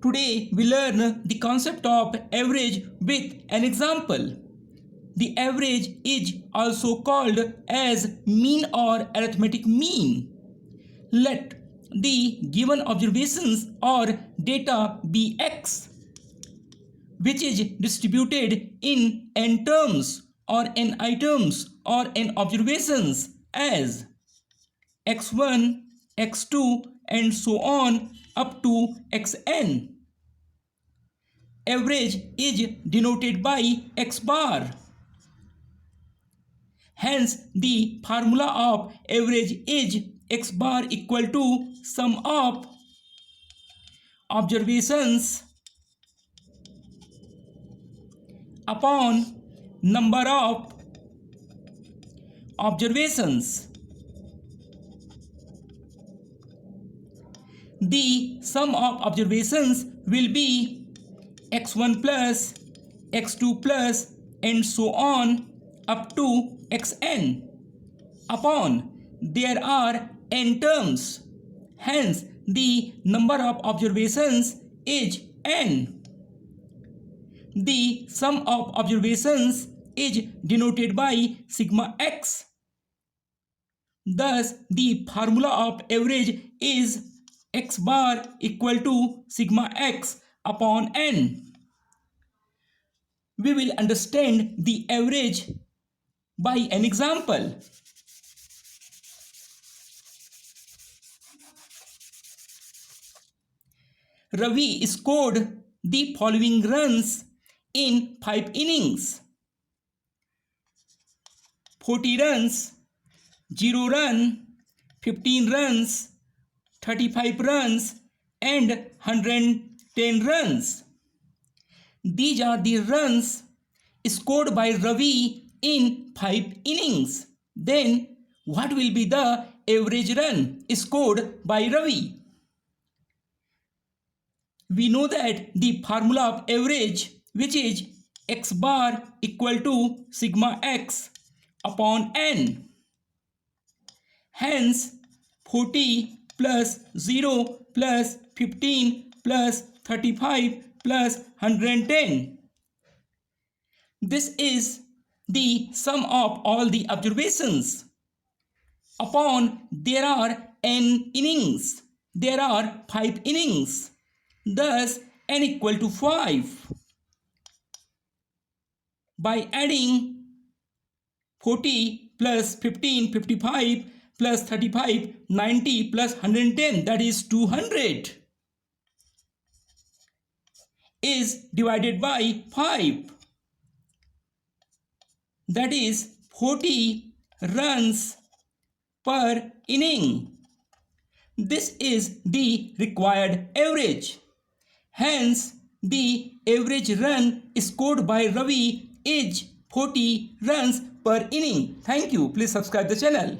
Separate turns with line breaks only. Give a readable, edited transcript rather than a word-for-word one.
Today we learn the concept of average with an example. The average is also called as mean or arithmetic mean. Let the given observations or data be x, which is distributed in n terms or n items or n observations as x1, x2 and so on up to xn. Average is denoted by x bar. Hence, the formula of average is x bar equal to sum of observations upon number of observations. The sum of observations will be x1 plus, x2 plus and so on up to xn upon there are n terms. Hence, the number of observations is n. The sum of observations is denoted by sigma x. Thus, the formula of average is x bar equal to sigma x upon n. We will understand the average by an example. Ravi scored the following runs in 5 innings: 40 runs, 0 run, 15 runs, 35 runs and 110 runs. These are the runs scored by Ravi in 5 innings. Then what will be the average run scored by Ravi? We know that the formula of average, which is x bar equal to sigma x upon n. Hence, 40 plus 0 plus 15 plus 35 plus 110. This is the sum of all the observations. Upon there are n innings. There are 5 innings. Thus, n equal to 5. By adding 40 plus 15, 55 plus 35, 90 plus 110, that is 200, is divided by 5. That is 40 runs per inning. This is the required average. Hence, the average run scored by Ravi is 40 runs per inning. Thank you. Please subscribe the channel.